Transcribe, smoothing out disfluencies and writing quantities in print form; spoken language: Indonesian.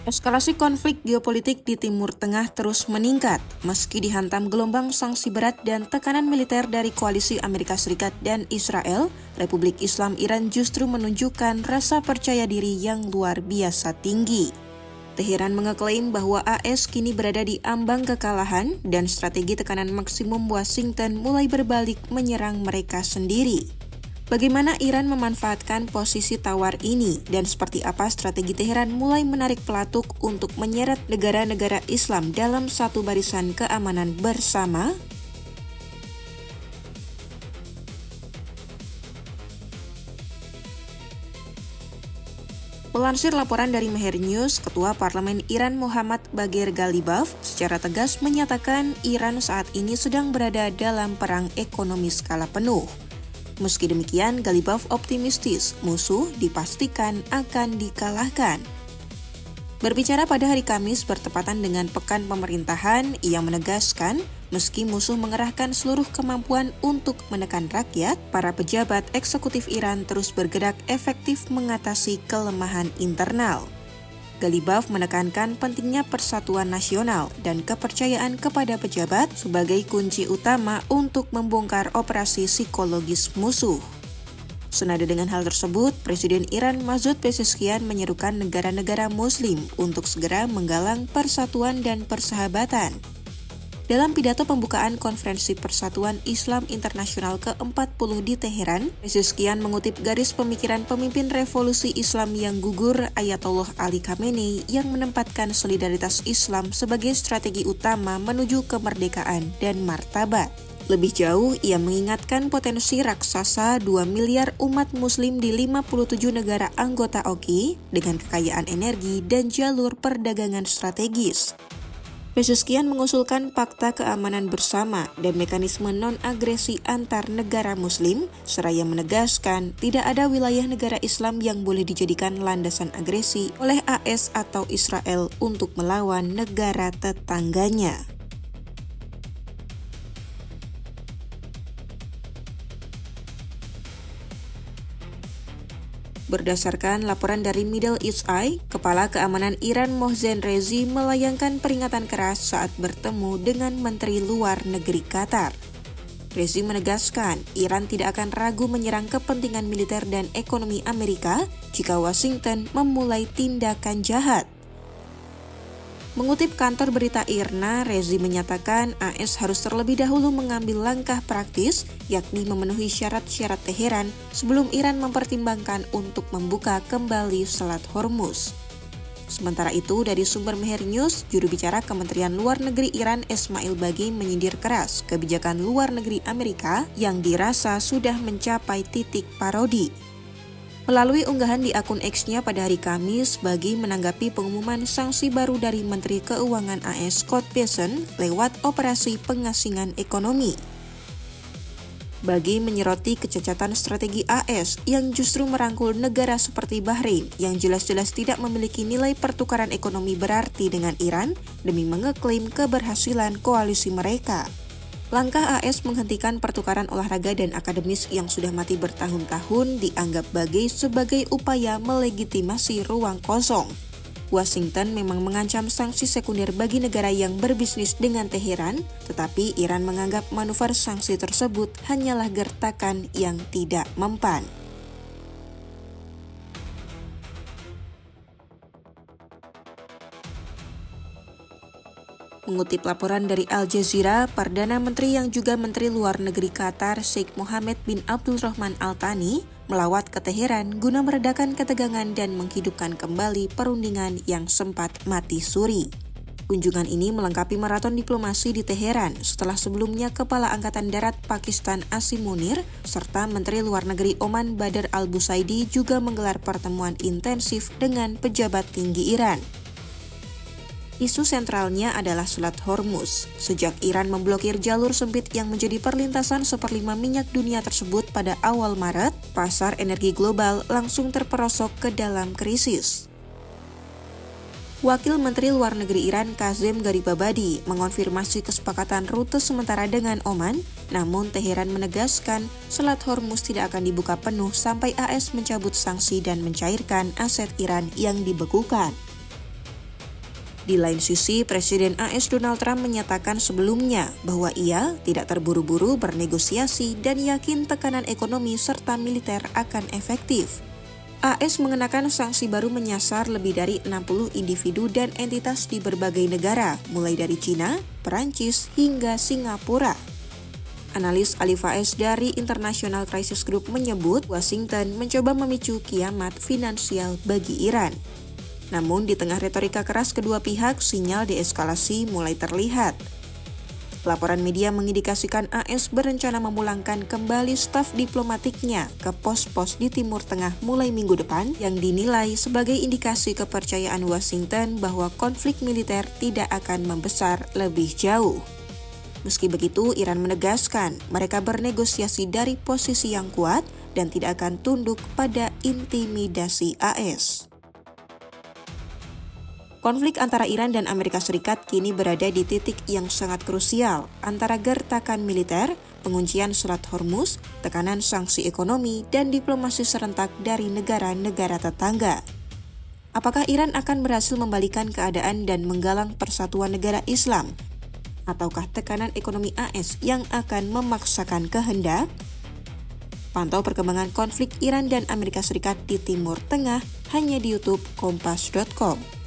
Eskalasi konflik geopolitik di Timur Tengah terus meningkat, meski dihantam gelombang sanksi berat dan tekanan militer dari koalisi Amerika Serikat dan Israel, Republik Islam Iran justru menunjukkan rasa percaya diri yang luar biasa tinggi. Teheran mengeklaim bahwa AS kini berada di ambang kekalahan dan strategi tekanan maksimum Washington mulai berbalik menyerang mereka sendiri. Bagaimana Iran memanfaatkan posisi tawar ini dan seperti apa strategi Teheran mulai menarik pelatuk untuk menyeret negara-negara Islam dalam satu barisan keamanan bersama? Melansir laporan dari Mehr News, Ketua Parlemen Iran Muhammad Bagher Ghalibaf secara tegas menyatakan Iran saat ini sedang berada dalam perang ekonomi skala penuh. Meski demikian, Ghalibaf optimistis musuh dipastikan akan dikalahkan. Berbicara pada hari Kamis bertepatan dengan Pekan Pemerintahan, ia menegaskan meski musuh mengerahkan seluruh kemampuan untuk menekan rakyat, para pejabat eksekutif Iran terus bergerak efektif mengatasi kelemahan internal. Ghalibaf menekankan pentingnya persatuan nasional dan kepercayaan kepada pejabat sebagai kunci utama untuk membongkar operasi psikologis musuh. Senada dengan hal tersebut, Presiden Iran Masoud Pezeshkian menyerukan negara-negara Muslim untuk segera menggalang persatuan dan persahabatan. Dalam pidato pembukaan Konferensi Persatuan Islam Internasional ke-40 di Teheran, Pezeshkian mengutip garis pemikiran pemimpin revolusi Islam yang gugur Ayatollah Ali Khamenei yang menempatkan solidaritas Islam sebagai strategi utama menuju kemerdekaan dan martabat. Lebih jauh, ia mengingatkan potensi raksasa 2 miliar umat muslim di 57 negara anggota OKI dengan kekayaan energi dan jalur perdagangan strategis. Pezeshkian mengusulkan Fakta Keamanan Bersama dan mekanisme non-agresi antar negara muslim, seraya menegaskan tidak ada wilayah negara Islam yang boleh dijadikan landasan agresi oleh AS atau Israel untuk melawan negara tetangganya. Berdasarkan laporan dari Middle East Eye, Kepala Keamanan Iran Mohsen Rezi melayangkan peringatan keras saat bertemu dengan Menteri Luar Negeri Qatar. Rezi menegaskan Iran tidak akan ragu menyerang kepentingan militer dan ekonomi Amerika jika Washington memulai tindakan jahat. Mengutip kantor berita IRNA, Rezi menyatakan AS harus terlebih dahulu mengambil langkah praktis, yakni memenuhi syarat-syarat Teheran sebelum Iran mempertimbangkan untuk membuka kembali Selat Hormuz. Sementara itu, dari sumber Mehr News, juru bicara Kementerian Luar Negeri Iran Esmail Baghi menyindir keras kebijakan luar negeri Amerika yang dirasa sudah mencapai titik parodi. Melalui unggahan di akun X-nya pada hari Kamis, Baghi menanggapi pengumuman sanksi baru dari Menteri Keuangan AS Scott Bessent lewat operasi pengasingan ekonomi. Baghi menyoroti kecacatan strategi AS yang justru merangkul negara seperti Bahrain yang jelas-jelas tidak memiliki nilai pertukaran ekonomi berarti dengan Iran demi mengeklaim keberhasilan koalisi mereka. Langkah AS menghentikan pertukaran olahraga dan akademis yang sudah mati bertahun-tahun dianggap Baghi sebagai upaya melegitimasi ruang kosong. Washington memang mengancam sanksi sekunder bagi negara yang berbisnis dengan Teheran, tetapi Iran menganggap manuver sanksi tersebut hanyalah gertakan yang tidak mempan. Mengutip laporan dari Al Jazeera, Perdana Menteri yang juga Menteri Luar Negeri Qatar, Sheikh Mohammed bin Abdulrahman Al Thani, melawat ke Teheran guna meredakan ketegangan dan menghidupkan kembali perundingan yang sempat mati suri. Kunjungan ini melengkapi maraton diplomasi di Teheran setelah sebelumnya Kepala Angkatan Darat Pakistan Asim Munir serta Menteri Luar Negeri Oman Badr Al-Busaidi juga menggelar pertemuan intensif dengan pejabat tinggi Iran. Isu sentralnya adalah Selat Hormuz. Sejak Iran memblokir jalur sempit yang menjadi perlintasan 1/5 minyak dunia tersebut pada awal Maret, pasar energi global langsung terperosok ke dalam krisis. Wakil Menteri Luar Negeri Iran Kazem Garibabadi mengonfirmasi kesepakatan rute sementara dengan Oman, namun Teheran menegaskan Selat Hormuz tidak akan dibuka penuh sampai AS mencabut sanksi dan mencairkan aset Iran yang dibekukan. Di lain sisi, Presiden AS Donald Trump menyatakan sebelumnya bahwa ia tidak terburu-buru bernegosiasi dan yakin tekanan ekonomi serta militer akan efektif. AS mengenakan sanksi baru menyasar lebih dari 60 individu dan entitas di berbagai negara, mulai dari China, Perancis, hingga Singapura. Analis Ali Faiz dari International Crisis Group menyebut Washington mencoba memicu kiamat finansial bagi Iran. Namun di tengah retorika keras kedua pihak, sinyal deeskalasi mulai terlihat. Laporan media mengindikasikan AS berencana memulangkan kembali staf diplomatiknya ke pos-pos di Timur Tengah mulai minggu depan yang dinilai sebagai indikasi kepercayaan Washington bahwa konflik militer tidak akan membesar lebih jauh. Meski begitu, Iran menegaskan mereka bernegosiasi dari posisi yang kuat dan tidak akan tunduk pada intimidasi AS. Konflik antara Iran dan Amerika Serikat kini berada di titik yang sangat krusial antara gertakan militer, penguncian Selat Hormuz, tekanan sanksi ekonomi, dan diplomasi serentak dari negara-negara tetangga. Apakah Iran akan berhasil membalikan keadaan dan menggalang persatuan negara Islam? Ataukah tekanan ekonomi AS yang akan memaksakan kehendak? Pantau perkembangan konflik Iran dan Amerika Serikat di Timur Tengah hanya di YouTube Kompas.com.